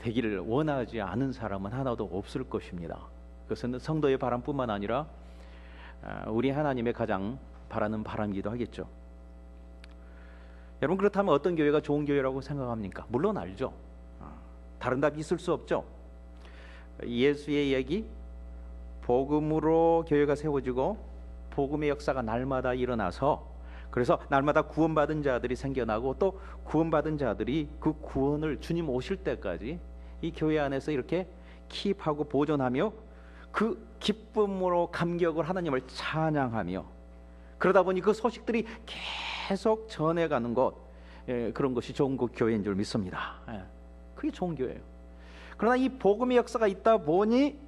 되기를 원하지 않은 사람은 하나도 없을 것입니다. 그것은 성도의 바람뿐만 아니라 우리 하나님의 가장 바라는 바람이기도 하겠죠. 여러분, 그렇다면 어떤 교회가 좋은 교회라고 생각합니까? 물론 알죠. 다른 답이 있을 수 없죠. 예수의 얘기, 복음으로 교회가 세워지고 복음의 역사가 날마다 일어나서, 그래서 날마다 구원받은 자들이 생겨나고 또 구원받은 자들이 그 구원을 주님 오실 때까지 이 교회 안에서 이렇게 킵하고 보존하며 그 기쁨으로 감격을 하나님을 찬양하며, 그러다 보니 그 소식들이 계속 전해가는 것, 그런 것이 좋은 교회인 줄 믿습니다. 그게 좋은 교회예요. 그러나 이 복음의 역사가 있다 보니,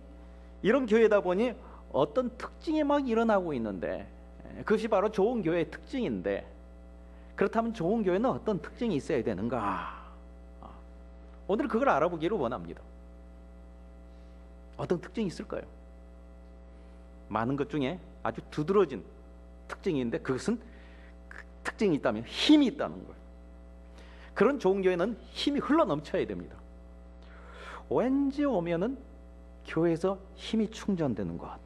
이런 교회다 보니 어떤 특징이 막 일어나고 있는데, 그것이 바로 좋은 교회의 특징인데, 그렇다면 좋은 교회는 어떤 특징이 있어야 되는가? 오늘 그걸 알아보기를 원합니다. 어떤 특징이 있을까요? 많은 것 중에 아주 두드러진 특징인데, 그것은 그 특징이 있다면 힘이 있다는 거예요. 그런 좋은 교회는 힘이 흘러 넘쳐야 됩니다. 왠지 오면은 교회에서 힘이 충전되는 것,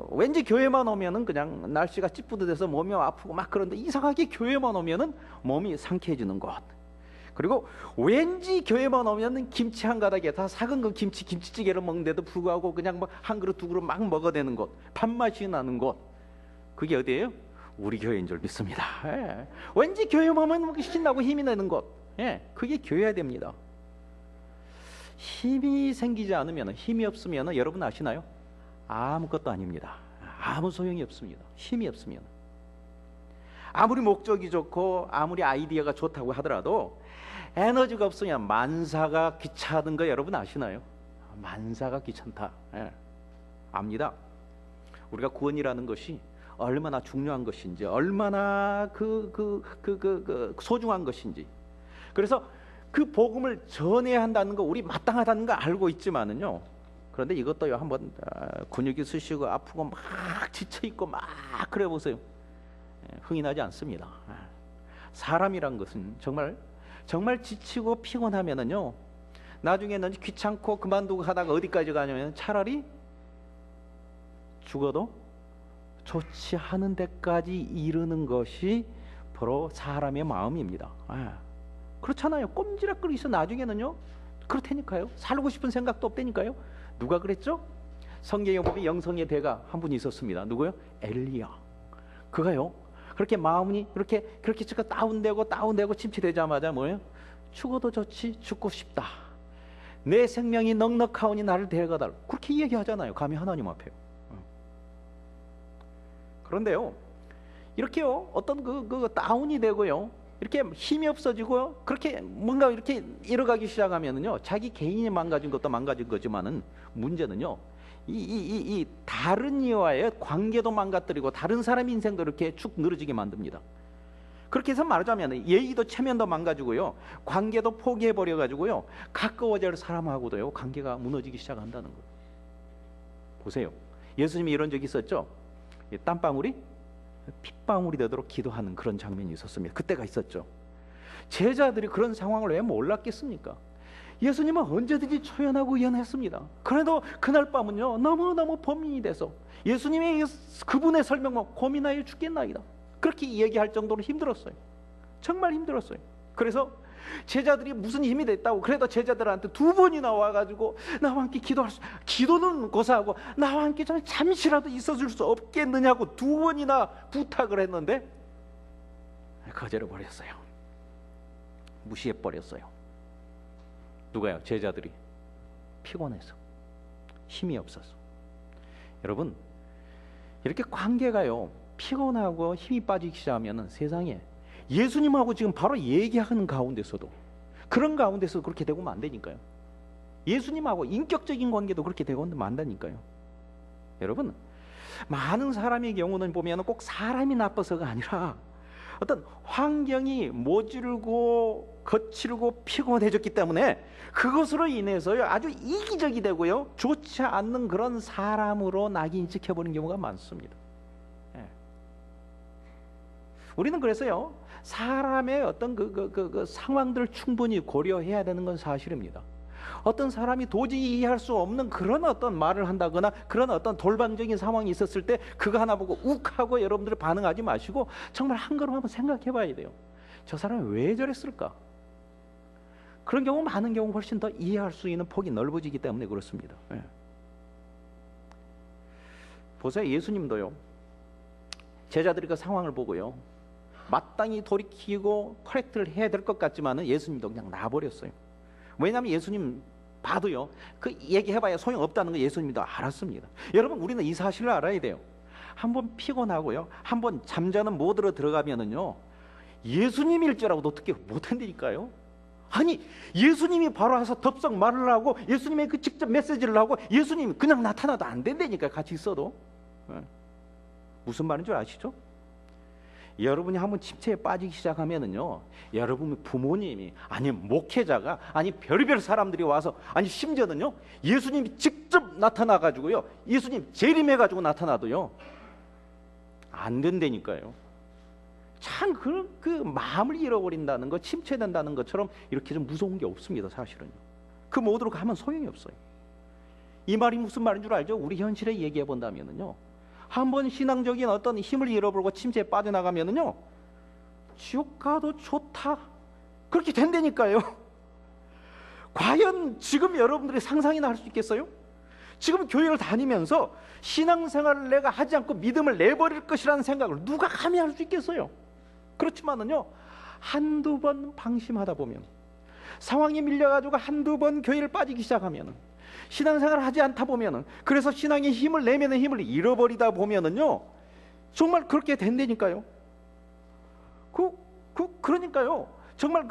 왠지 교회만 오면은 그냥 날씨가 찌뿌드돼서 몸이 아프고 막 그런데, 이상하게 교회만 오면은 몸이 상쾌해지는 것, 그리고 왠지 교회만 오면은 김치 한 가닥에 다 삭은 그 김치찌개를 먹는데도 불구하고 그냥 막 한 그릇 두 그릇 막 먹어대는 것, 밥맛이 나는 것, 그게 어디예요? 우리 교회인 줄 믿습니다. 왠지 교회만 오면 신나고 힘이 나는 것, 그게 교회야 됩니다. 힘이 생기지 않으면, 힘이 없으면 여러분 아시나요? 아무것도 아닙니다. 아무 소용이 없습니다. 힘이 없으면. 아무리 목적이 좋고 아무리 아이디어가 좋다고 하더라도 에너지가 없으면 만사가 귀찮은 거 여러분 아시나요? 만사가 귀찮다. 압니다. 우리가 구원이라는 것이 얼마나 중요한 것인지, 얼마나 소중한 것인지. 그래서 그 복음을 전해야 한다는 거, 우리 마땅하다는 거 알고 있지만은요, 그런데 이것도요, 한번 근육이 쑤시고 아프고 막 지쳐있고 막 그래 보세요. 흥이 나지 않습니다. 사람이란 것은 정말 지치고 피곤하면은요, 나중에는 귀찮고 그만두고 하다가 어디까지 가냐면 차라리 죽어도 좋지 않은 데까지 이르는 것이 바로 사람의 마음입니다. 그렇잖아요. 꼼지락거리고 있어 나중에는요, 그렇다니까요. 살고 싶은 생각도 없다니까요. 누가 그랬죠? 성경에 보면 영성의 대가 한 분이 있었습니다. 누구요? 엘리야. 그가요, 그렇게 마음이 그렇게 제가 다운되고 침체되자마자 뭐예요? 죽어도 좋지, 죽고 싶다. 내 생명이 넉넉하오니 나를 데려가달라. 그렇게 얘기하잖아요. 감히 하나님 앞에요. 그런데요, 이렇게요, 어떤 그 다운이 되고요, 이렇게 힘이 없어지고요, 그렇게 뭔가 이렇게 잃어가기 시작하면은요, 자기 개인이 망가진 것도 망가진 거지만은 문제는요, 이 다른 이와의 관계도 망가뜨리고 다른 사람 인생도 이렇게 축 늘어지게 만듭니다. 그렇게 해서 말하자면 예의도 체면도 망가지고요, 관계도 포기해버려 가지고요, 가까워질 사람하고도요 관계가 무너지기 시작한다는 거예요. 보세요, 예수님이 이런 적이 있었죠. 땀방울이 핏방울이 되도록 기도하는 그런 장면이 있었습니다. 그때가 있었죠. 제자들이 그런 상황을 왜 몰랐겠습니까? 예수님은 언제든지 초연하고 의연했습니다. 그래도 그날 밤은요, 너무너무 범인이 돼서 예수님의 그분의 설명만 고민하여 죽겠나이다, 그렇게 얘기할 정도로 힘들었어요. 정말 힘들었어요. 그래서 제자들이 무슨 힘이 됐다고, 그래도 제자들한테 두 번이나 와가지고 나와 함께 기도는 고사하고 나와 함께 잠시라도 있어줄 수 없겠느냐고 두 번이나 부탁을 했는데 거절해버렸어요. 무시해버렸어요. 누가요? 제자들이. 피곤해서, 힘이 없어서. 여러분, 이렇게 관계가요, 피곤하고 힘이 빠지기 시작하면 세상에 예수님하고 지금 바로 얘기하는 가운데서도, 그런 가운데서 그렇게 되고 안 되니까요. 예수님하고 인격적인 관계도 그렇게 되고 안 된다니까요. 여러분, 많은 사람의 경우는 보면 꼭 사람이 나빠서가 아니라 어떤 환경이 모질고 거칠고 피곤해졌기 때문에 그것으로 인해서요, 아주 이기적이 되고요, 좋지 않는 그런 사람으로 낙인찍혀버리는 경우가 많습니다. 우리는 그래서요, 사람의 어떤 그 상황들을 충분히 고려해야 되는 건 사실입니다. 어떤 사람이 도저히 이해할 수 없는 그런 어떤 말을 한다거나 그런 어떤 돌방적인 상황이 있었을 때 그거 하나 보고 욱하고 여러분들이 반응하지 마시고 정말 한 걸음 한번 생각해 봐야 돼요. 저 사람이 왜 저랬을까? 그런 경우 많은 경우 훨씬 더 이해할 수 있는 폭이 넓어지기 때문에 그렇습니다. 예. 보세요. 예수님도요. 제자들이 그 상황을 보고요. 마땅히 돌이키고 커렉트를 해야 될 것 같지만은 예수님도 그냥 놔버렸어요. 왜냐하면 예수님 봐도요. 그 얘기해봐야 소용없다는 거 예수님도 알았습니다. 여러분 우리는 이 사실을 알아야 돼요. 한번 피곤하고요. 한번 잠자는 모드로 들어가면은요. 예수님일 줄 알고도 어떻게 못한다니까요. 아니 예수님이 바로 와서 덥석 말을 하고 예수님의 그 직접 메시지를 하고 예수님이 그냥 나타나도 안 된다니까 같이 있어도. 무슨 말인 줄 아시죠? 여러분이 한번 침체에 빠지기 시작하면은요, 여러분 부모님이 아니 목회자가 아니 별의별 사람들이 와서 아니 심지어는요 예수님이 직접 나타나 가지고요 예수님 재림해 가지고 나타나도요 안 된다니까요. 참 그 마음을 잃어버린다는 거, 침체된다는 것처럼 이렇게 좀 무서운 게 없습니다. 사실은요. 그 모드로 가면 소용이 없어요. 이 말이 무슨 말인 줄 알죠? 우리 현실에 얘기해 본다면은요. 한번 신앙적인 어떤 힘을 잃어버리고 침체에 빠져나가면은요 지옥 가도 좋다 그렇게 된다니까요. 과연 지금 여러분들이 상상이나 할 수 있겠어요? 지금 교회를 다니면서 신앙생활을 내가 하지 않고 믿음을 내버릴 것이라는 생각을 누가 감히 할 수 있겠어요? 그렇지만은요 한두 번 방심하다 보면, 상황이 밀려가지고 한두 번 교회를 빠지기 시작하면은, 신앙생활을 하지 않다 보면은, 그래서 신앙의 힘을 내면의 힘을 잃어버리다 보면은요 정말 그렇게 된다니까요. 그러니까요 정말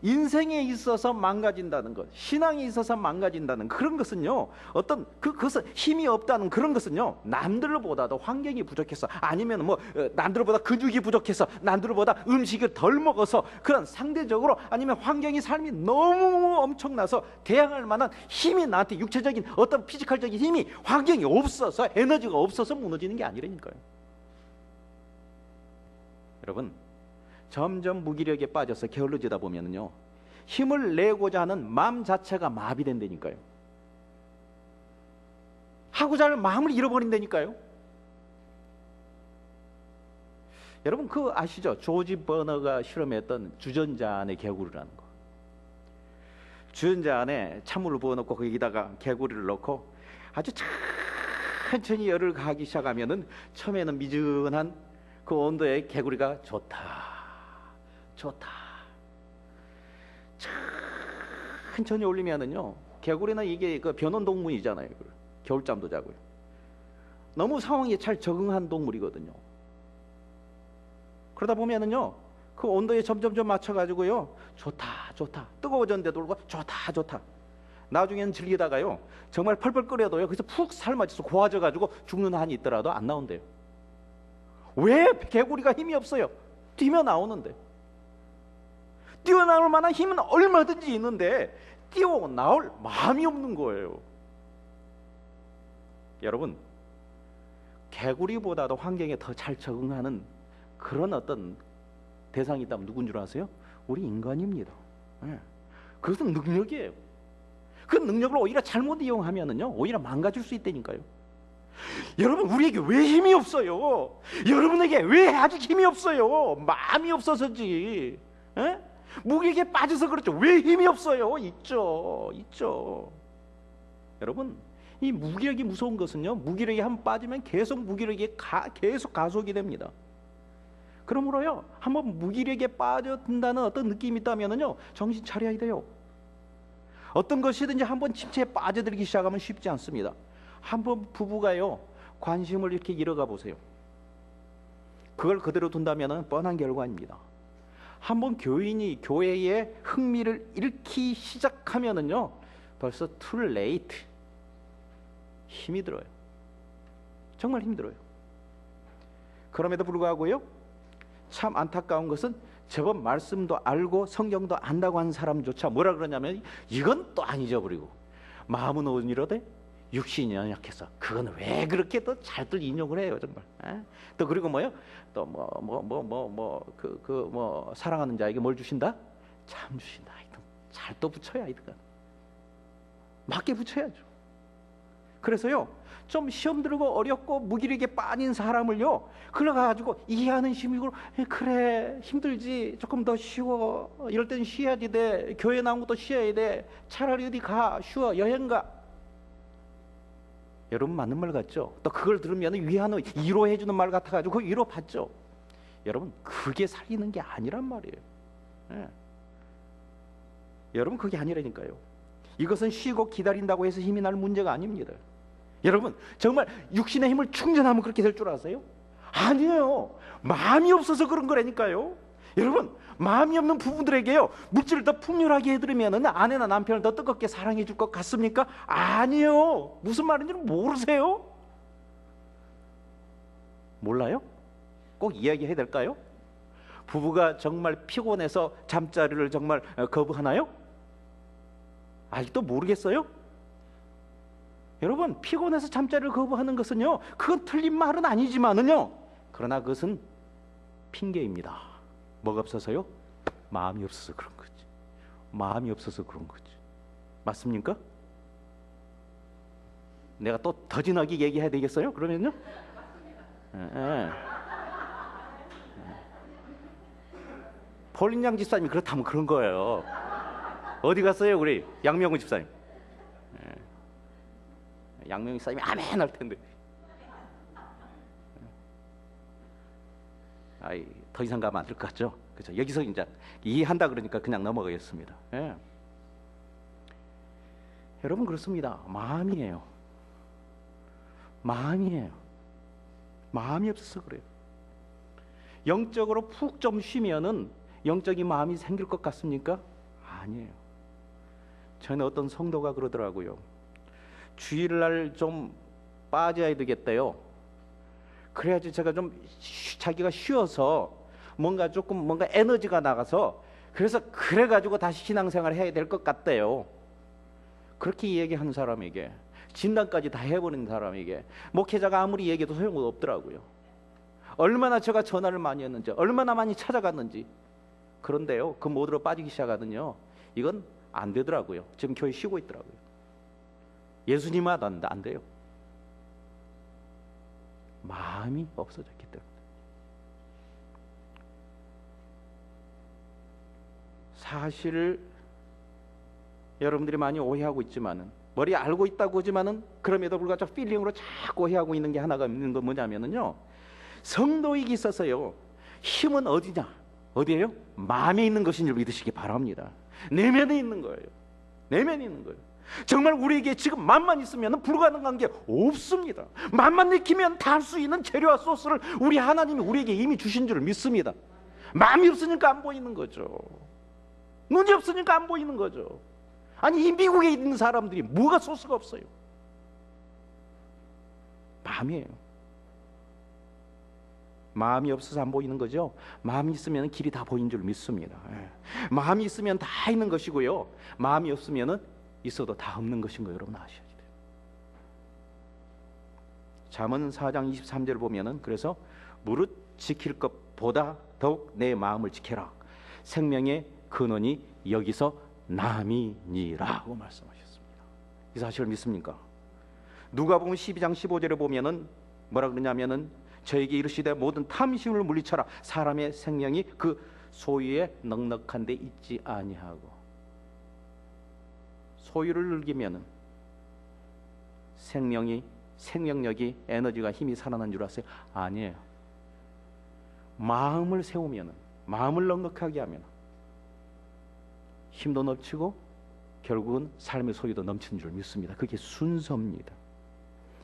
인생에 있어서 망가진다는 것, 신앙에 있어서 망가진다는 그런 것은요 어떤 그것은 힘이 없다는 그런 것은요 남들보다도 환경이 부족해서, 아니면 남들보다 근육이 부족해서, 남들보다 음식을 덜 먹어서, 그런 상대적으로 아니면 환경이 삶이 너무 엄청나서 대항할 만한 힘이 나한테 육체적인 어떤 피지컬적인 힘이, 환경이 없어서, 에너지가 없어서 무너지는 게 아니라니까요. 여러분 점점 무기력에 빠져서 게을러지다 보면은요 힘을 내고자 하는 마음 자체가 마비된다니까요. 하고자 하는 마음을 잃어버린다니까요. 여러분 아시죠? 조지 버너가 실험했던 주전자 안에 개구리라는 거. 주전자 안에 찬물을 부어놓고 거기다가 개구리를 넣고 아주 천천히 열을 가하기 시작하면은 처음에는 미지근한 그 온도에 개구리가 좋다 천천히 올리면은요 개구리는 이게 변온동물이잖아요. 겨울잠도 자고요. 너무 상황에 잘 적응한 동물이거든요. 그러다 보면은요 그 온도에 점점 맞춰가지고요 좋다 뜨거워졌는데도 불구하고 좋다 나중에는 즐기다가요 정말 펄펄 끓여도요 그래서 푹 삶아져서 고와져가지고 죽는 한이 있더라도 안 나온대요. 왜? 개구리가 힘이 없어요. 뛰며 나오는데. 뛰어나올 만한 힘은 얼마든지 있는데 뛰어나올 마음이 없는 거예요. 여러분 개구리보다도 환경에 더 잘 적응하는 그런 어떤 대상이 있다면 누군 줄 아세요? 우리 인간입니다. 그것은 능력이에요. 그 능력을 오히려 잘못 이용하면은요 오히려 망가질 수 있다니까요. 여러분 우리에게 왜 힘이 없어요? 여러분에게 왜 아직 힘이 없어요? 마음이 없어서지. 무기력에 빠져서 그렇죠. 왜 힘이 없어요? 있죠. 여러분 이 무기력이 무서운 것은요 무기력이 한번 빠지면 계속 무기력이 계속 가속이 됩니다. 그러므로요 한번 무기력에 빠져든다는 어떤 느낌이 있다면은요 정신 차려야 돼요. 어떤 것이든지 한번 침체에 빠져들기 시작하면 쉽지 않습니다. 한번 부부가요 관심을 이렇게 잃어가 보세요. 그걸 그대로 둔다면은 뻔한 결과입니다. 한번 교인이 교회에 흥미를 잃기 시작하면은요 벌써 too late. 힘이 들어요. 정말 힘들어요. 그럼에도 불구하고요 참 안타까운 것은 저번 말씀도 알고 성경도 안다고 하는 사람조차 뭐라 그러냐면 이건 또 안 잊어버리고 마음은 온이로되 육신이 연약해서 그건 왜 그렇게 또 잘들 인용을 해요 정말. 또 그리고 또 사랑하는 자에게 뭘 주신다? 참 주신다. 잘 또 붙여야 이거. 맞게 붙여야죠. 그래서요, 좀 시험 들고 어렵고 무기력에 빠진 사람을요, 그래가지고 이해하는 심이고, 그래 힘들지, 조금 더 쉬워, 이럴 땐 쉬어야지 돼, 교회 나온 것도 쉬어야 돼, 차라리 어디 가, 쉬어, 여행 가. 여러분 맞는 말 같죠? 또 그걸 들으면 위하는, 위로해주는 말 같아가지고 그 위로 받죠. 여러분 그게 살리는 게 아니란 말이에요. 예. 여러분 그게 아니라니까요. 이것은 쉬고 기다린다고 해서 힘이 날 문제가 아닙니다. 여러분 정말 육신의 힘을 충전하면 그렇게 될 줄 아세요? 아니에요. 마음이 없어서 그런 거라니까요. 여러분 마음이 없는 부부들에게요, 물질을 더 풍요하게 해드리면 아내나 남편을 더 뜨겁게 사랑해 줄 것 같습니까? 아니에요. 무슨 말인지는 모르세요? 몰라요? 꼭 이야기해야 될까요? 부부가 정말 피곤해서 잠자리를 정말 거부하나요? 아직도 모르겠어요? 여러분 피곤해서 잠자리를 거부하는 것은요, 그건 틀린 말은 아니지만은요, 그러나 그것은 핑계입니다. 뭐가 없어서요? 마음이 없어서 그런 거지. 마음이 없어서 그런 거지. 맞습니까? 내가 또 더 진하게 얘기해야 되겠어요? 그러면요? 폴린양 집사님이 그렇다면 그런 거예요. 어디 갔어요 우리 양명훈 집사님? 양명훈 집사님이 아멘 할 텐데. 아이, 더 이상 가면 안 될 것 같죠? 그렇죠? 여기서 이제 이해한다 그러니까 그냥 넘어가겠습니다. 예. 여러분 그렇습니다. 마음이에요. 마음이에요. 마음이 없어서 그래요. 영적으로 푹 좀 쉬면은 영적인 마음이 생길 것 같습니까? 아니에요. 전에 어떤 성도가 그러더라고요. 주일날 좀 빠져야 되겠대요. 그래야지 제가 좀 자기가 쉬어서 뭔가 조금 뭔가 에너지가 나가서, 그래서 그래가지고 다시 신앙생활을 해야 될 것 같대요. 그렇게 얘기하는 사람에게, 진단까지 다 해버린 사람에게 목회자가 아무리 얘기해도 소용없더라고요. 얼마나 제가 전화를 많이 했는지, 얼마나 많이 찾아갔는지. 그런데요, 그 모드로 빠지기 시작하거든요, 이건 안 되더라고요. 지금 교회 쉬고 있더라고요. 예수님마다 안 돼요. 마음이 없어졌기 때문에. 사실 여러분들이 많이 오해하고 있지만은, 머리에 알고 있다고 하지만은 그럼에도 불구하고 필링으로 자꾸 오해하고 있는 게 하나가 있는 건 뭐냐면은요, 성도에게 있어서요, 힘은 어디냐? 어디예요? 마음에 있는 것인 줄 믿으시기 바랍니다. 내면에 있는 거예요. 내면에 있는 거예요. 정말 우리에게 지금 마음만 있으면 불가능한 게 없습니다. 마음만 익히면 다 할 수 있는 재료와 소스를 우리 하나님이 우리에게 이미 주신 줄 믿습니다. 마음이 없으니까 안 보이는 거죠. 눈이 없으니까 안 보이는 거죠. 아니, 이 미국에 있는 사람들이 뭐가 소스가 없어요? 마음이에요. 마음이 없어서 안 보이는 거죠. 마음이 있으면 길이 다 보이는 줄 믿습니다. 마음이 있으면 다 있는 것이고요, 마음이 없으면 있어도 다 없는 것인 거 여러분 아셔야 돼요. 잠언 4장 23절을 보면은, 그래서 무릇 지킬 것보다 더욱 내 마음을 지켜라. 생명의 근원이 여기서 남이니라고 말씀하셨습니다. 이 사실을 믿습니까? 누가복음 12장 15절에 보면은 뭐라 그러냐면은, 저에게 이르시되 모든 탐심을 물리쳐라. 사람의 생명이 그 소유에 넉넉한 데 있지 아니하고. 소유를 즐기면은 생명력이, 에너지가, 힘이 살아난 줄 아세요? 아니에요. 마음을 세우면은, 마음을 넉넉하게 하면 힘도 넘치고 결국은 삶의 소유도 넘치는 줄 믿습니다. 그게 순서입니다.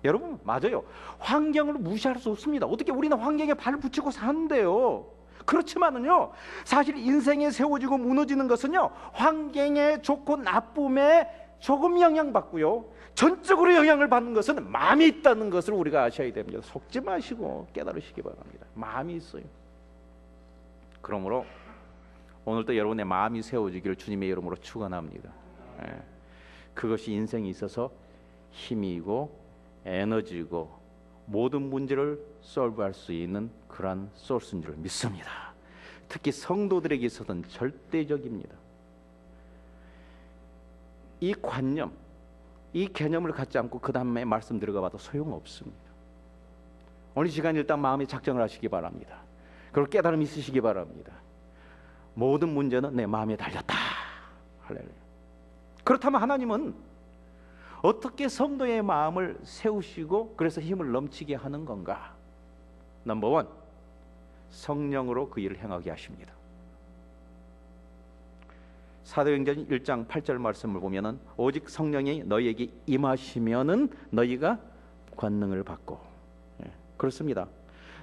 여러분 맞아요. 환경을 무시할 수 없습니다. 어떻게 우리는 환경에 발을 붙이고 사는데요. 그렇지만은요, 사실 인생에 세워지고 무너지는 것은요, 환경의 좋고 나쁨에 조금 영향받고요, 전적으로 영향을 받는 것은 마음이 있다는 것을 우리가 아셔야 됩니다. 속지 마시고 깨달으시기 바랍니다. 마음이 있어요. 그러므로 오늘도 여러분의 마음이 세워지기를 주님의 이름으로 축원합니다. 그것이 인생에 있어서 힘이고 에너지고 모든 문제를 솔브할 수 있는 그러한 소스인 줄 믿습니다. 특히 성도들에게 있어서는 절대적입니다. 이 관념, 이 개념을 갖지 않고 그 다음에 말씀 들어가 봐도 소용없습니다. 오늘 시간 일단 마음에 작정을 하시기 바랍니다. 그리고 깨달음이 있으시기 바랍니다. 모든 문제는 내 마음에 달렸다. 할렐루야. 그렇다면 하나님은 어떻게 성도의 마음을 세우시고 그래서 힘을 넘치게 하는 건가? 넘버원, 성령으로 그 일을 행하게 하십니다. 사도행전 1장 8절 말씀을 보면은 오직 성령이 너희에게 임하시면은 너희가 권능을 받고, 그렇습니다.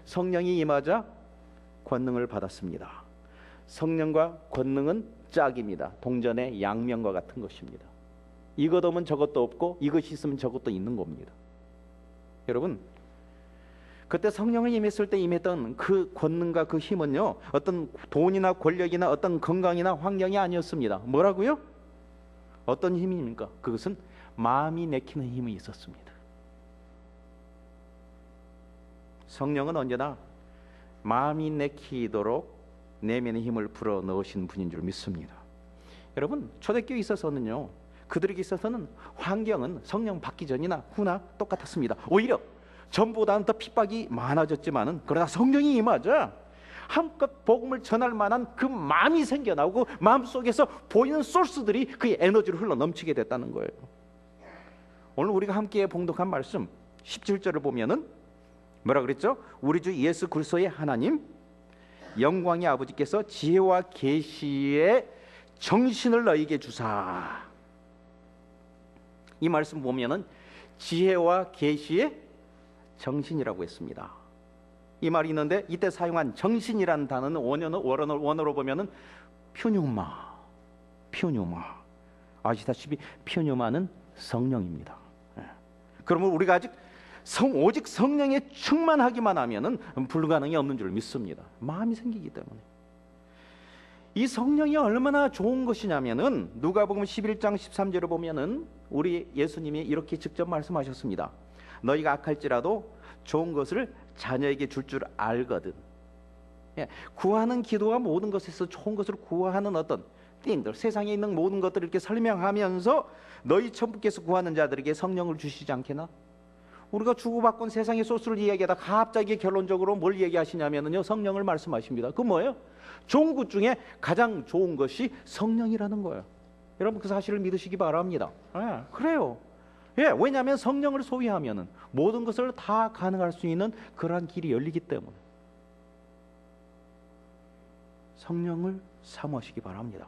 성령이 임하자 권능을 받았습니다. 성령과 권능은 짝입니다. 동전의 양면과 같은 것입니다. 이것 없으면 저것도 없고 이것이 있으면 저것도 있는 겁니다. 여러분, 그때 성령을 임했을 때 임했던 그 권능과 그 힘은요, 어떤 돈이나 권력이나 어떤 건강이나 환경이 아니었습니다. 뭐라고요? 어떤 힘입니까? 그것은 마음이 내키는 힘이 있었습니다. 성령은 언제나 마음이 내키도록 내면의 힘을 불어 넣으신 분인 줄 믿습니다. 여러분, 초대교회에 있어서는요, 그들에게 있어서는 환경은 성령 받기 전이나 후나 똑같았습니다. 오히려 전보다는 더 핍박이 많아졌지만은, 그러나 성령이 임하자 한껏 복음을 전할 만한 그 마음이 생겨나고 마음속에서 보이는 소스들이 그의 에너지로 흘러 넘치게 됐다는 거예요. 오늘 우리가 함께 봉독한 말씀 17절을 보면은 뭐라 그랬죠? 우리 주 예수 그리스도의 하나님 영광의 아버지께서 지혜와 계시의 정신을 너희에게 주사. 이 말씀 보면은 지혜와 계시의 정신이라고 했습니다. 이 말이 있는데 이때 사용한 정신이라는 단어는 원어로 보면은 퓨뉴마. 아시다시피 퓨뉴마는 성령입니다. 그러면 우리가 아직 오직 성령에 충만하기만 하면은 불가능이 없는 줄 믿습니다. 마음이 생기기 때문에. 이 성령이 얼마나 좋은 것이냐면은 누가복음 11장 13절을 보면은 우리 예수님이 이렇게 직접 말씀하셨습니다. 너희가 악할지라도 좋은 것을 자녀에게 줄 알거든. 구하는 기도와 모든 것에서 좋은 것을 구하는 어떤 띵들, 세상에 있는 모든 것들을 이렇게 설명하면서 너희 천부께서 구하는 자들에게 성령을 주시지 않겠나? 우리가 주고받고 세상의 소스를 이야기하다 갑자기 결론적으로 뭘 얘기하시냐면요, 성령을 말씀하십니다. 그 뭐예요? 좋은 것 중에 가장 좋은 것이 성령이라는 거예요. 여러분, 그 사실을 믿으시기 바랍니다. 그래요. 왜냐하면 성령을 소유하면은 모든 것을 다 가능할 수 있는 그러한 길이 열리기 때문에 성령을 사모하시기 바랍니다.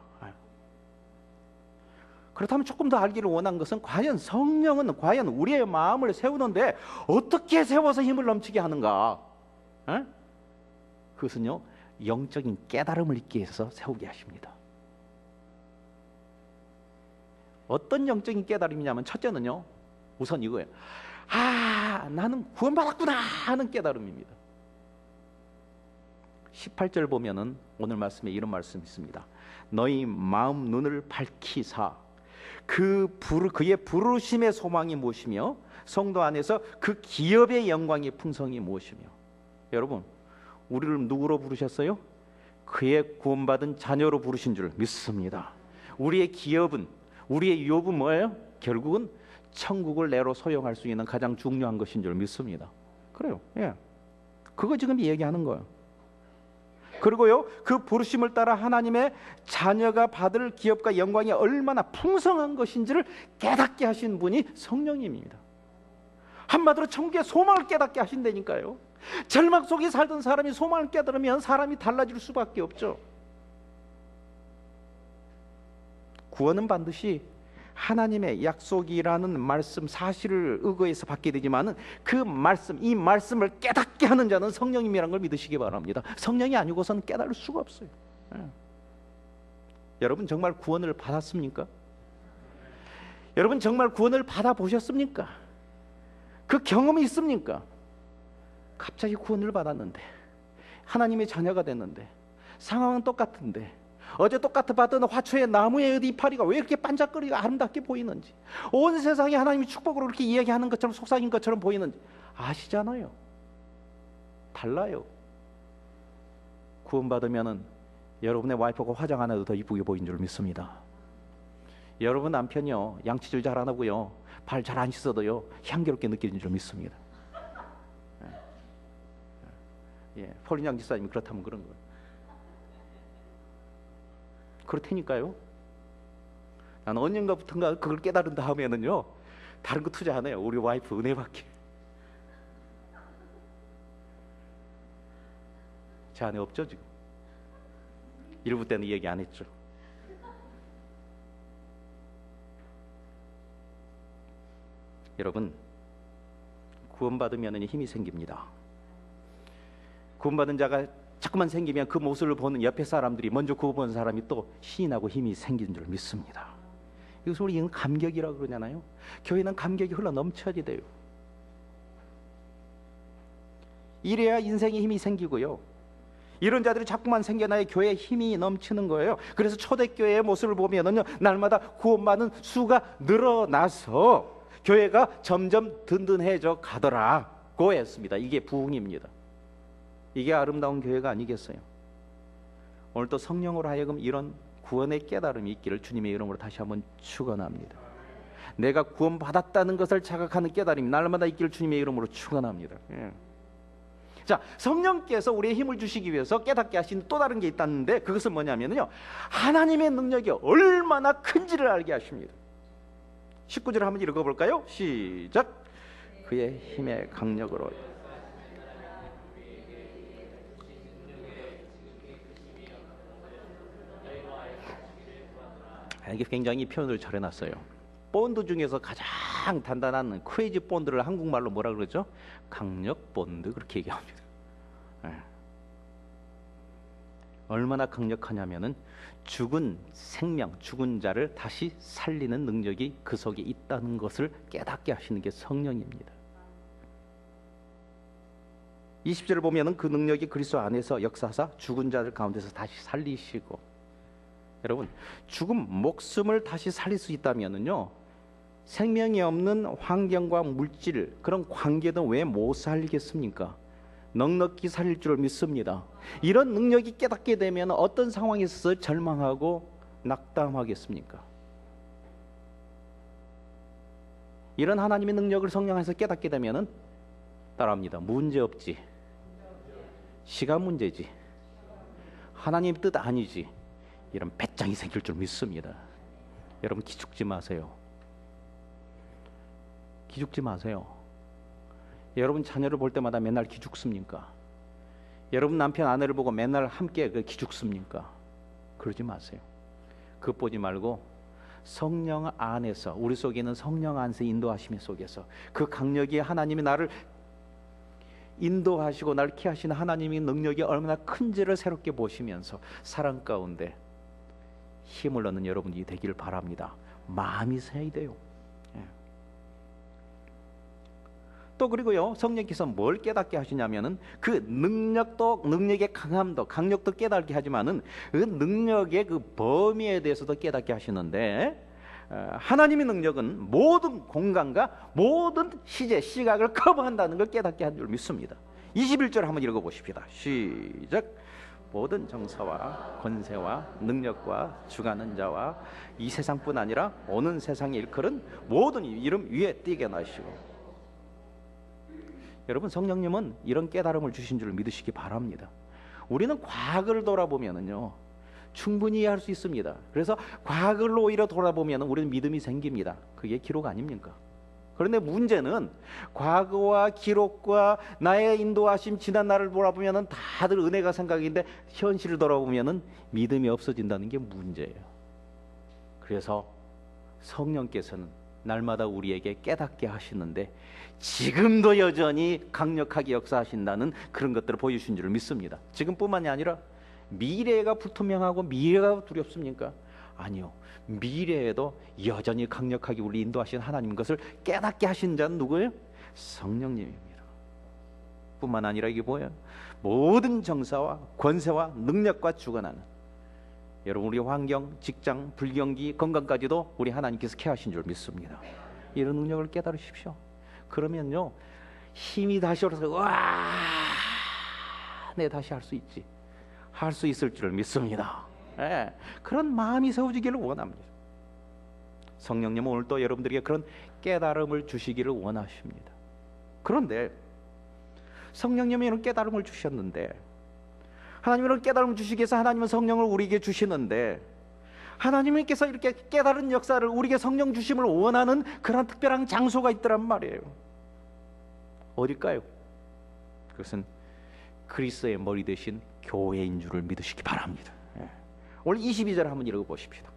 그렇다면 조금 더 알기를 원한 것은 과연 성령은 과연 우리의 마음을 세우는데 어떻게 세워서 힘을 넘치게 하는가? 그것은요, 영적인 깨달음을 있게 해서 세우게 하십니다. 어떤 영적인 깨달음이냐면 첫째는요, 우선 이거예요. 나는 구원받았구나 하는 깨달음입니다. 18절 보면은 오늘 말씀에 이런 말씀이 있습니다. 너희 마음 눈을 밝히사 그의 부르심의 소망이 무엇이며 성도 안에서 그 기업의 영광의 풍성이 무엇이며. 여러분, 우리를 누구로 부르셨어요? 그의 구원받은 자녀로 부르신 줄 믿습니다. 우리의 기업은, 우리의 유업은 뭐예요? 결국은 천국을 내로 소용할 수 있는 가장 중요한 것인 줄 믿습니다. 그래요. 그거 지금 얘기하는 거예요. 그리고요, 그 부르심을 따라 하나님의 자녀가 받을 기업과 영광이 얼마나 풍성한 것인지를 깨닫게 하신 분이 성령님입니다. 한마디로 천국의 소망을 깨닫게 하신다니까요. 절망 속에 살던 사람이 소망을 깨달으면 사람이 달라질 수밖에 없죠. 구원은 반드시 하나님의 약속이라는 말씀 사실을 의거해서 받게 되지만은 그 말씀, 이 말씀을 깨닫게 하는 자는 성령님이라는 걸 믿으시기 바랍니다. 성령이 아니고서는 깨달을 수가 없어요. 여러분 정말 구원을 받았습니까? 여러분 정말 구원을 받아 보셨습니까? 그 경험이 있습니까? 갑자기 구원을 받았는데, 하나님의 자녀가 됐는데, 상황은 똑같은데, 어제 똑같이 봤던 화초의 나무의 이파리가 왜 이렇게 반짝거리고 아름답게 보이는지, 온 세상에 하나님이 축복으로 이렇게 이야기하는 것처럼 속삭인 것처럼 보이는지 아시잖아요. 달라요. 구원받으면은 여러분의 와이프가 화장 안 해도 더 이쁘게 보이는 줄 믿습니다. 여러분 남편이요, 양치질 잘 안 하고요, 발 잘 안 씻어도요 향기롭게 느껴지는 줄 믿습니다. 예, 폴린 집사님이 그렇다면 그런 거예요. 그렇다니까요. 난 언젠가부터인가 그걸 깨달은 다음에는요 다른 거 투자 안 해요. 우리 와이프 은혜받게. 제 안에 없죠 지금. 일부 때는 얘기 안 했죠. 여러분, 구원받으면 힘이 생깁니다. 구원받은 자가 자꾸만 생기면 그 모습을 보는 옆에 사람들이, 먼저 구원받은 사람이 또 신이 나고 힘이 생기는 줄 믿습니다. 이것을 우리는 감격이라고 그러잖아요. 교회는 감격이 흘러 넘쳐야지 돼요. 이래야 인생에 힘이 생기고요, 이런 자들이 자꾸만 생겨나야 교회에 힘이 넘치는 거예요. 그래서 초대교회의 모습을 보면은요, 날마다 구원받는 수가 늘어나서 교회가 점점 든든해져 가더라고 했습니다. 이게 부흥입니다. 이게 아름다운 교회가 아니겠어요? 오늘 또 성령으로 하여금 이런 구원의 깨달음이 있기를 주님의 이름으로 다시 한번 축원합니다. 내가 구원받았다는 것을 자각하는 깨달음이 날마다 있기를 주님의 이름으로 축원합니다. 예. 자, 성령께서 우리의 힘을 주시기 위해서 깨닫게 하신 또 다른 게 있다는데, 그것은 뭐냐면요, 하나님의 능력이 얼마나 큰지를 알게 하십니다. 19절 한번 읽어볼까요? 시작. 그의 힘의 강력으로 이게 굉장히 표현을 잘 해놨어요. 본드 중에서 가장 단단한 크레이지 본드를 한국말로 뭐라 그러죠? 강력 본드, 그렇게 얘기합니다. 네. 얼마나 강력하냐면은 죽은 생명, 죽은 자를 다시 살리는 능력이 그 속에 있다는 것을 깨닫게 하시는 게 성령입니다. 20절을 보면은 그 능력이 그리스도 안에서 역사하사 죽은 자들 가운데서 다시 살리시고, 여러분, 죽은 목숨을 다시 살릴 수 있다면은요, 생명이 없는 환경과 물질, 그런 관계도 왜 못 살리겠습니까? 넉넉히 살릴 줄 믿습니다. 이런 능력이 깨닫게 되면 어떤 상황에서 절망하고 낙담하겠습니까? 이런 하나님의 능력을 성령 안에서 깨닫게 되면은 따라합니다. 문제 없지. 시간 문제지. 하나님 뜻 아니지. 이런 배짱이 생길 줄 믿습니다. 여러분, 기죽지 마세요. 기죽지 마세요. 여러분 자녀를 볼 때마다 맨날 기죽습니까? 여러분 남편 아내를 보고 맨날 함께 기죽습니까? 그러지 마세요. 그것 보지 말고 성령 안에서, 우리 속에 있는 성령 안에서 인도하심의 속에서 그 강력이, 하나님이 나를 인도하시고 나를 케하시는 하나님의 능력이 얼마나 큰지를 새롭게 보시면서 사랑 가운데 힘을 얻는 여러분이 되기를 바랍니다. 마음이 새야 돼요. 예. 또 그리고요, 성령께서 뭘 깨닫게 하시냐면은 그 능력도, 능력의 강함도, 강력도 깨닫게 하지만은 그 능력의 그 범위에 대해서도 깨닫게 하시는데, 하나님의 능력은 모든 공간과 모든 시제, 시각을 커버한다는 걸 깨닫게 한 줄 믿습니다. 21절 한번 읽어보십시다. 시작. 모든 정사와 권세와 능력과 주관하는 자와 이 세상뿐 아니라 오는 세상에 일컬은 모든 이름 위에 띄게 하시고. 여러분, 성령님은 이런 깨달음을 주신 줄 믿으시기 바랍니다. 우리는 과거를 돌아보면은요 충분히 할 수 있습니다. 그래서 과거를 오히려 돌아보면 우리는 믿음이 생깁니다. 그게 기록 아닙니까? 그런데 문제는 과거와 기록과 나의 인도하심, 지난 날을 돌아보면 다들 은혜가 생각인데 현실을 돌아보면 믿음이 없어진다는 게 문제예요. 그래서 성령께서는 날마다 우리에게 깨닫게 하시는데 지금도 여전히 강력하게 역사하신다는 그런 것들을 보여주신 줄 믿습니다. 지금뿐만이 아니라 미래가 불투명하고 미래가 두렵습니까? 아니요. 미래에도 여전히 강력하게 우리 인도하신 하나님 것을 깨닫게 하신 자는 누구예요? 성령님입니다. 뿐만 아니라 이게 뭐예요? 모든 정사와 권세와 능력과 주관하는, 여러분 우리 환경, 직장, 불경기, 건강까지도 우리 하나님께서 케어하신 줄 믿습니다. 이런 능력을 깨달으십시오. 그러면요 힘이 다시 올라서 와, 내 다시 할 수 있지, 할 수 있을 줄 믿습니다. 예, 그런 마음이 세워지기를 원합니다. 성령님은 오늘 또 여러분들에게 그런 깨달음을 주시기를 원하십니다. 그런데 성령님이 이런 깨달음을 주셨는데, 하나님은 이런 깨달음을 주시기 위해서 하나님은 성령을 우리에게 주시는데, 하나님께서 이렇게 깨달은 역사를 우리에게 성령 주심을 원하는 그런 특별한 장소가 있더란 말이에요. 어딜까요? 그것은 그리스도의 머리 대신 교회인 줄을 믿으시기 바랍니다. 오늘 22절 한번 읽어보십시다.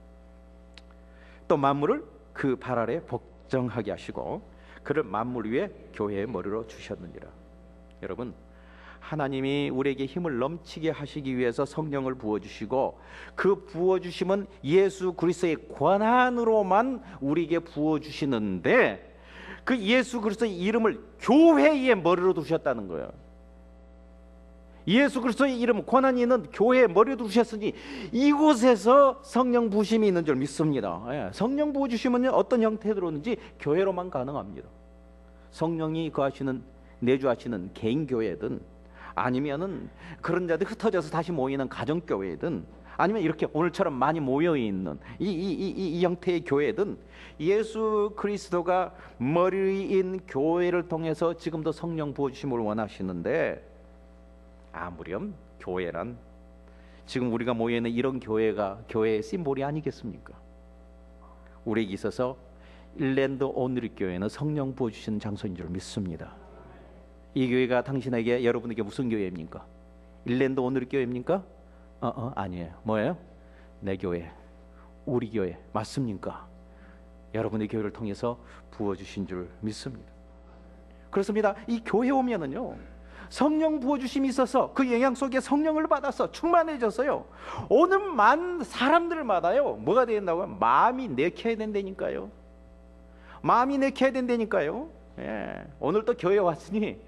또 만물을 그 발 아래 복종하게 하시고 그를 만물 위에 교회의 머리로 주셨느니라. 여러분, 하나님이 우리에게 힘을 넘치게 하시기 위해서 성령을 부어주시고, 그 부어주심은 예수 그리스도의 권한으로만 우리에게 부어주시는데, 그 예수 그리스도의 이름을 교회의 머리로 두셨다는 거예요. 예수 그리스도의 이름, 권한이 있는 교회의 머리로 두셨으니 이곳에서 성령 부으심이 있는 줄 믿습니다. 성령 부어주심은 어떤 형태로든지 교회로만 가능합니다. 성령이 거하시는, 내주하시는 개인 교회든, 아니면은 그런 자들이 흩어져서 다시 모이는 가정교회든, 아니면 이렇게 오늘처럼 많이 모여있는 이 형태의 교회든, 예수 그리스도가 머리인 교회를 통해서 지금도 성령 부어주심을 원하시는데, 아무렴 교회란 지금 우리가 모여있는 이런 교회가 교회의 심볼이 아니겠습니까? 우리에게 있어서 일랜드 온누리교회는 성령 부어주시는 장소인 줄 믿습니다. 이 교회가 당신에게, 여러분에게 무슨 교회입니까? 일랜드 온누리교회입니까? 아니에요. 뭐예요? 내 교회, 우리 교회 맞습니까? 여러분의 교회를 통해서 부어주신 줄 믿습니다. 그렇습니다. 이 교회 오면은요, 성령 부어주심이 있어서 그 영향 속에 성령을 받아서 충만해졌어요. 오는 사람들마다요, 뭐가 된다고요? 마음이 내켜야 된다니까요. 마음이 내켜야 된다니까요. 오늘 또 교회 왔으니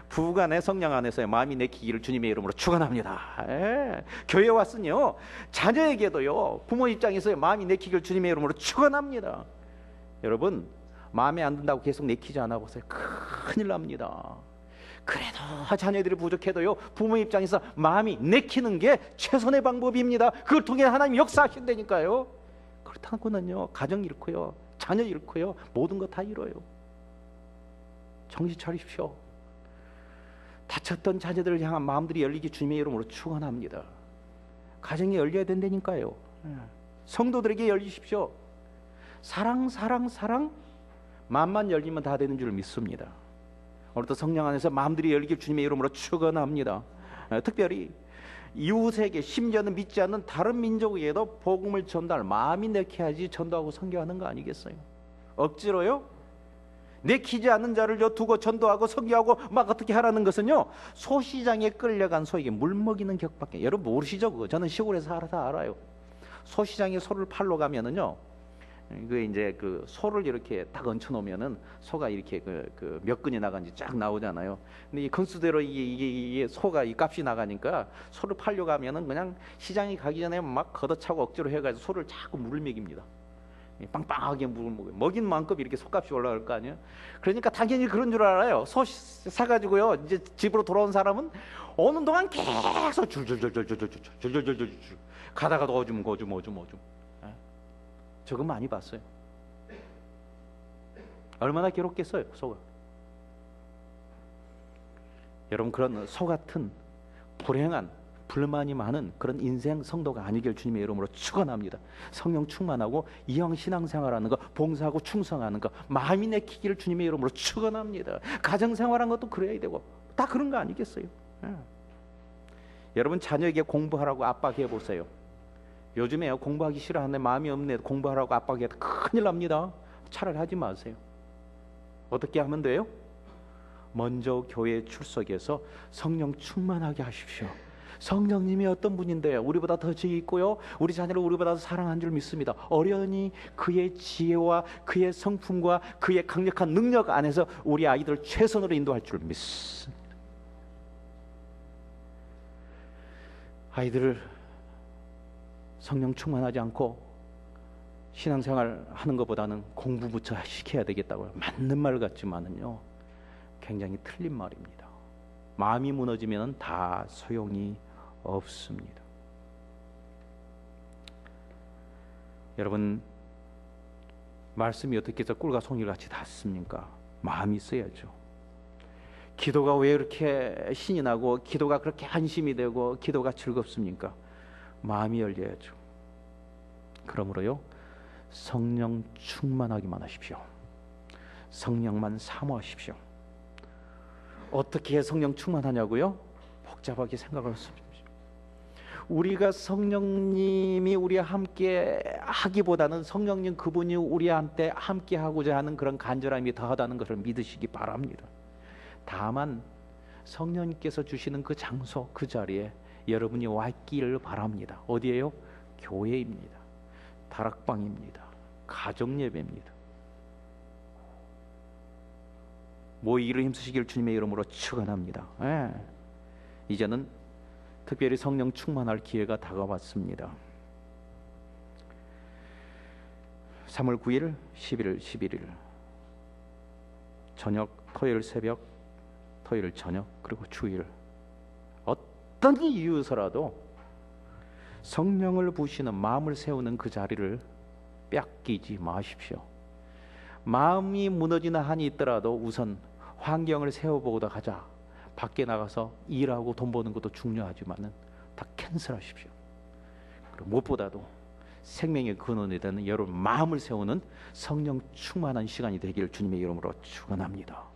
부부간에 성령 안에서의 마음이 내키기를 주님의 이름으로 축원합니다. 교회 왔으니요, 자녀에게도요, 부모 입장에서의 마음이 내키기를 주님의 이름으로 축원합니다. 여러분, 마음에 안 든다고 계속 내키지 않아 보세요. 큰일 납니다. 그래도 자녀들이 부족해도요, 부모 입장에서 마음이 내키는 게 최선의 방법입니다. 그걸 통해 하나님 역사하신다니까요. 그렇다고는요, 가정 잃고요, 자녀 잃고요, 모든 거 다 잃어요. 정신 차리십시오. 다쳤던 자녀들을 향한 마음들이 열리기 주님의 이름으로 축원합니다. 가정이 열려야 된다니까요. 성도들에게 열리십시오. 사랑, 마음만 열리면 다 되는 줄 믿습니다. 오늘도 성령 안에서 마음들이 열리길 주님의 이름으로 축원합니다. 특별히 이웃에게, 심지어는 믿지 않는 다른 민족에게도 복음을 전달, 마음이 내켜야지 전도하고 선교하는 거 아니겠어요? 억지로요? 내키지 않는 자를 두고 전도하고 선교하고 막 어떻게 하라는 것은요, 소시장에 끌려간 소에게 물 먹이는 격밖에. 여러분 모르시죠? 그거 저는 시골에서 살아서 알아요. 소시장에 소를 팔러 가면은요, 그 이제 그 소를 이렇게 딱 얹혀 놓으면은 소가 이렇게 그 몇 근이 나간지 쫙 나오잖아요. 근데 이 건수대로 이게 소가 이 값이 나가니까 소를 팔려 가면은 그냥 시장에 가기 전에 막 걷어차고 억지로 해가지고 소를 자꾸 물을 먹입니다. 빵빵하게 물을 먹인 만큼 이렇게 소값이 올라갈 거 아니에요. 그러니까 당연히 그런 줄 알아요. 소 사가지고요, 이제 집으로 돌아온 사람은 오는 동안 계속 줄줄줄줄줄줄줄줄줄줄 가다가도 오줌. 저거 많이 봤어요. 얼마나 괴롭겠어요, 소가. 여러분, 그런 소 같은 불행한, 불만이 많은 그런 인생 성도가 아니길 주님의 이름으로 축원합니다. 성령 충만하고 이왕 신앙생활하는 거, 봉사하고 충성하는 거, 마음이 내키기를 주님의 이름으로 축원합니다. 가정생활한 것도 그래야 되고 다 그런 거 아니겠어요? 여러분, 자녀에게 공부하라고 압박해 보세요. 요즘에요, 공부하기 싫어하는데 마음이 없네, 공부하라고 압박해도 큰일 납니다. 차라리 하지 마세요. 어떻게 하면 돼요? 먼저 교회에 출석해서 성령 충만하게 하십시오. 성령님이 어떤 분인데 우리보다 더 지혜 있고요, 우리 자녀를 우리보다 더 사랑한 줄 믿습니다. 어련히 그의 지혜와 그의 성품과 그의 강력한 능력 안에서 우리 아이들을 최선으로 인도할 줄 믿습니다. 아이들을 성령 충만하지 않고 신앙생활 하는 것보다는 공부부터 시켜야 되겠다고요. 맞는 말 같지만은요, 굉장히 틀린 말입니다. 마음이 무너지면 다 소용이 없습니다. 여러분, 말씀이 어떻게 해서 꿀과 송이같이 닿습니까? 마음이 있어야죠. 기도가 왜 이렇게 신이 나고 기도가 그렇게 안심이 되고 기도가 즐겁습니까? 마음이 열려야죠. 그러므로요, 성령 충만하기만 하십시오. 성령만 사모하십시오. 어떻게 성령 충만하냐고요? 복잡하게 생각할 수 없습니다. 우리가 성령님이 우리와 함께 하기보다는 성령님 그분이 우리한테 함께 하고자 하는 그런 간절함이 더하다는 것을 믿으시기 바랍니다. 다만 성령님께서 주시는 그 장소, 그 자리에 여러분이 와 있기를 바랍니다. 어디예요? 교회입니다. 다락방입니다. 가정예배입니다. 모이기를 힘쓰시길 주님의 이름으로 축원합니다. 이제는 특별히 성령 충만할 기회가 다가왔습니다. 3월 9일, 11일, 11일 저녁, 토요일 새벽, 토요일 저녁, 그리고 주일 어떤 이유서라도 성령을 부으시는 마음을 세우는 그 자리를 뺏기지 마십시오. 마음이 무너지는 한이 있더라도 우선 환경을 세워보고도 가자. 밖에 나가서 일하고 돈 버는 것도 중요하지만은 다 캔슬하십시오. 그리고 무엇보다도 생명의 근원이 되는 여러분 마음을 세우는 성령 충만한 시간이 되기를 주님의 이름으로 축원합니다.